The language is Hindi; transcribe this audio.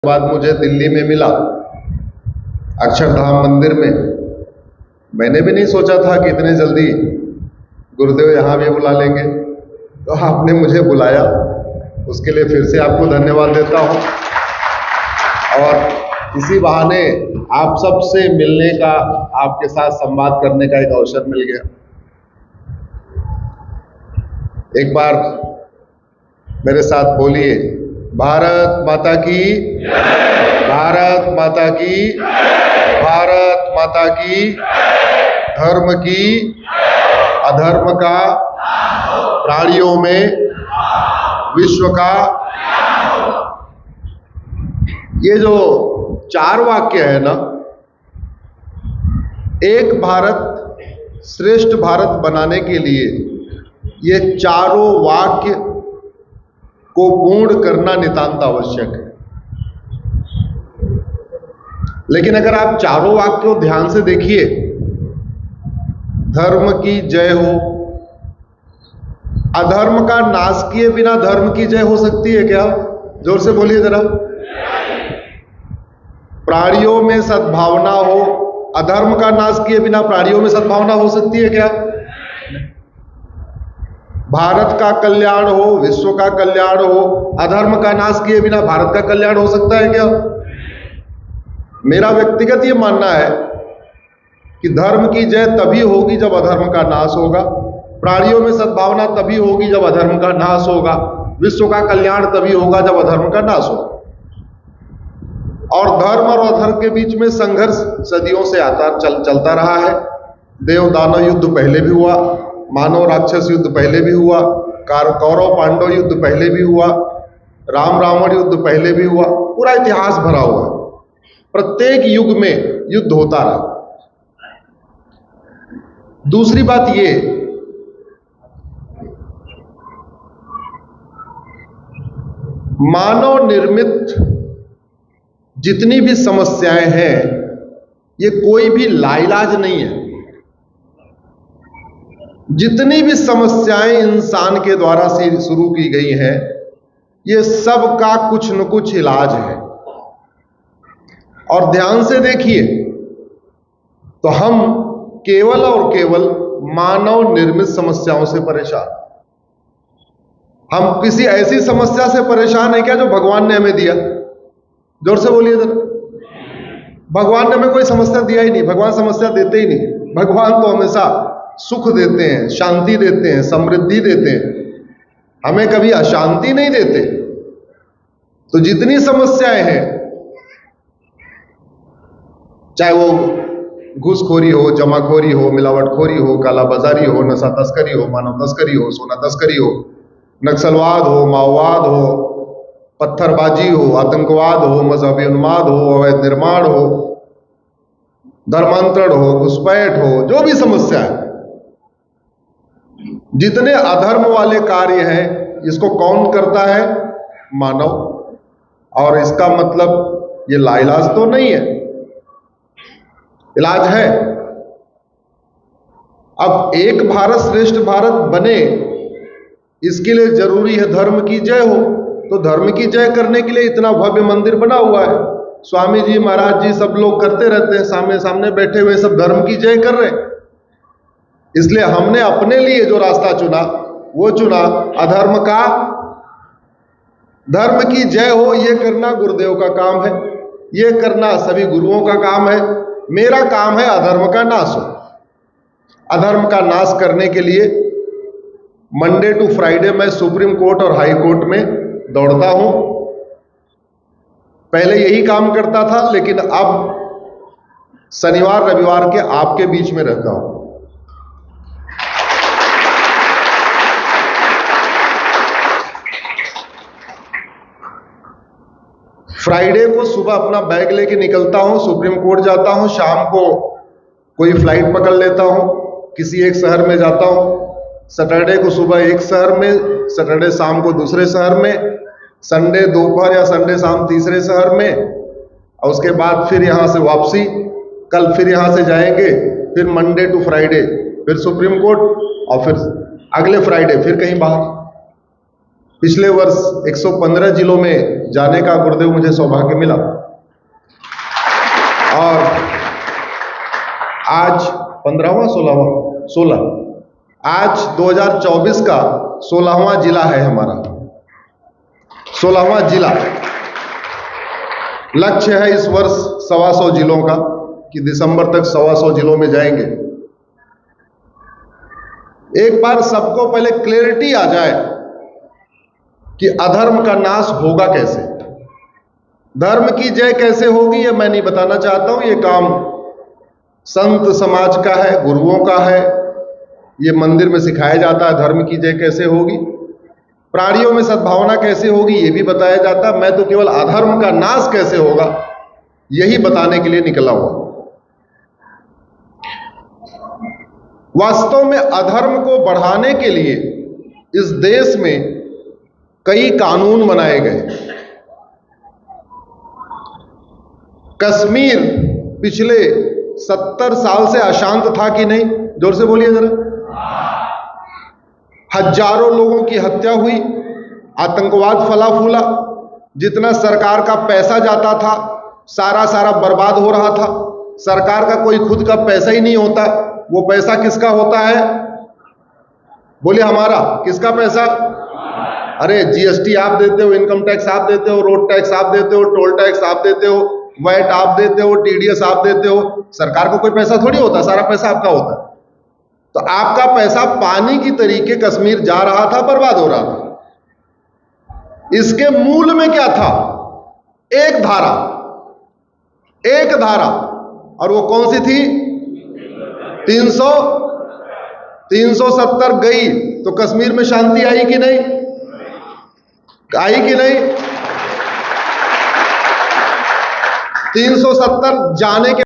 बाद मुझे दिल्ली में मिला, अक्षरधाम मंदिर में। मैंने भी नहीं सोचा था कि इतने जल्दी गुरुदेव यहाँ भी बुला लेंगे, तो आपने मुझे बुलाया, उसके लिए फिर से आपको धन्यवाद देता हूँ। और इसी बहाने आप सब से मिलने का, आपके साथ संवाद करने का एक अवसर मिल गया। एक बार मेरे साथ बोलिए, भारत माता की, भारत माता की, भारत माता की, धर्म की, अधर्म का, प्राणियों में, विश्व का। ये जो 4 वाक्य है ना, एक भारत श्रेष्ठ भारत बनाने के लिए ये चारों वाक्य को पूर्ण करना नितांत आवश्यक है। लेकिन अगर आप चारों वाक्य को ध्यान से देखिए, धर्म की जय हो, अधर्म का नाश किए बिना धर्म की जय हो सकती है क्या? जोर से बोलिए जरा। प्राणियों में सद्भावना हो, अधर्म का नाश किए बिना प्राणियों में सद्भावना हो सकती है क्या? भारत का कल्याण हो, विश्व का कल्याण हो, अधर्म का नाश किए बिना भारत का कल्याण हो सकता है क्या? मेरा व्यक्तिगत ये मानना है कि धर्म की जय तभी होगी जब अधर्म का नाश होगा, प्राणियों में सद्भावना तभी होगी जब अधर्म का नाश होगा, विश्व का कल्याण तभी होगा जब अधर्म का नाश होगा। और धर्म और अधर्म के बीच में संघर्ष सदियों से चलता रहा है। देव दानव युद्ध पहले भी हुआ, मानव राक्षस युद्ध पहले भी हुआ, कौरव पांडव युद्ध पहले भी हुआ, राम रावण युद्ध पहले भी हुआ, पूरा इतिहास भरा हुआ है। प्रत्येक युग में युद्ध होता रहा। दूसरी बात ये, मानव निर्मित जितनी भी समस्याएं हैं, ये कोई भी लाइलाज नहीं है। जितनी भी समस्याएं इंसान के द्वारा से शुरू की गई हैं, ये सब का कुछ न कुछ इलाज है। और ध्यान से देखिए तो हम केवल और केवल मानव निर्मित समस्याओं से परेशान। हम किसी ऐसी समस्या से परेशान है क्या जो भगवान ने हमें दिया? जोर से बोलिए जरा। भगवान ने हमें कोई समस्या दिया ही नहीं, भगवान समस्या देते ही नहीं। भगवान तो हमेशा सुख देते हैं, शांति देते हैं, समृद्धि देते हैं, हमें कभी अशांति नहीं देते। तो जितनी समस्याएं हैं, चाहे वो घूसखोरी हो, जमाखोरी हो, मिलावटखोरी हो, कालाबाजारी हो, नशा तस्करी हो, मानव तस्करी हो, सोना तस्करी हो, नक्सलवाद हो, माओवाद हो, पत्थरबाजी हो, आतंकवाद हो, मजहबी उन्माद हो, अवैध निर्माण हो, धर्मांतरण हो, घुसपैठ हो, जो भी समस्या है, जितने अधर्म वाले कार्य हैं, इसको कौन करता है? मानव। और इसका मतलब ये लाइलाज तो नहीं है, इलाज है। अब एक भारत श्रेष्ठ भारत बने, इसके लिए जरूरी है धर्म की जय हो। तो धर्म की जय करने के लिए इतना भव्य मंदिर बना हुआ है, स्वामी जी, महाराज जी, सब लोग करते रहते हैं, सामने सामने बैठे हुए सब धर्म की जय कर रहे हैं। इसलिए हमने अपने लिए जो रास्ता चुना, वो चुना अधर्म का। धर्म की जय हो, ये करना गुरुदेव का काम है, ये करना सभी गुरुओं का काम है। मेरा काम है अधर्म का नाश हो। अधर्म का नाश करने के लिए मंडे टू फ्राइडे मैं सुप्रीम कोर्ट और हाई कोर्ट में दौड़ता हूं। पहले यही काम करता था, लेकिन अब शनिवार रविवार के आपके बीच में रहता हूं। फ्राइडे को सुबह अपना बैग लेके निकलता हूं, सुप्रीम कोर्ट जाता हूं, शाम को कोई फ्लाइट पकड़ लेता हूं, किसी एक शहर में जाता हूं। सैटरडे को सुबह एक शहर में, सैटरडे शाम को दूसरे शहर में, संडे दोपहर या संडे शाम तीसरे शहर में, और उसके बाद फिर यहां से वापसी। कल फिर यहां से जाएंगे, फिर मंडे टू फ्राइडे फिर सुप्रीम कोर्ट, और फिर अगले फ्राइडे फिर कहीं बाहर। पिछले वर्ष 115 जिलों में जाने का गुरुदेव मुझे सौभाग्य मिला और आज 15वां 16 आज 2024 का 16वां जिला है हमारा, 16वां जिला। लक्ष्य है इस वर्ष 125 जिलों का कि दिसंबर तक 125 जिलों में जाएंगे। एक बार सबको पहले क्लैरिटी आ जाए कि अधर्म का नाश होगा कैसे, धर्म की जय कैसे होगी, ये मैं नहीं बताना चाहता हूं। ये काम संत समाज का है, गुरुओं का है। ये मंदिर में सिखाया जाता है धर्म की जय कैसे होगी, प्राणियों में सद्भावना कैसे होगी ये भी बताया जाता। मैं तो केवल अधर्म का नाश कैसे होगा यही बताने के लिए निकला हुआ। वास्तव में अधर्म को बढ़ाने के लिए इस देश में कई कानून बनाए गए। कश्मीर पिछले 70 साल से अशांत था कि नहीं? जोर से बोलिए जरा। हजारों लोगों की हत्या हुई, आतंकवाद फला फूला, जितना सरकार का पैसा जाता था सारा बर्बाद हो रहा था। सरकार का कोई खुद का पैसा ही नहीं होता, वो पैसा किसका होता है? बोलिए हमारा। किसका पैसा? अरे जीएसटी आप देते हो, इनकम टैक्स आप देते हो, रोड टैक्स आप देते हो, टोल टैक्स आप देते हो, वैट आप देते हो, टीडीएस आप देते हो। सरकार को कोई पैसा थोड़ी होता, सारा पैसा आपका होता है। तो आपका पैसा पानी की तरीके कश्मीर जा रहा था, बर्बाद हो रहा था। इसके मूल में क्या था? एक धारा, और वो कौन सी थी? 370 गई तो कश्मीर में शांति आई कि नहीं? आई कि नहीं? 370 जाने के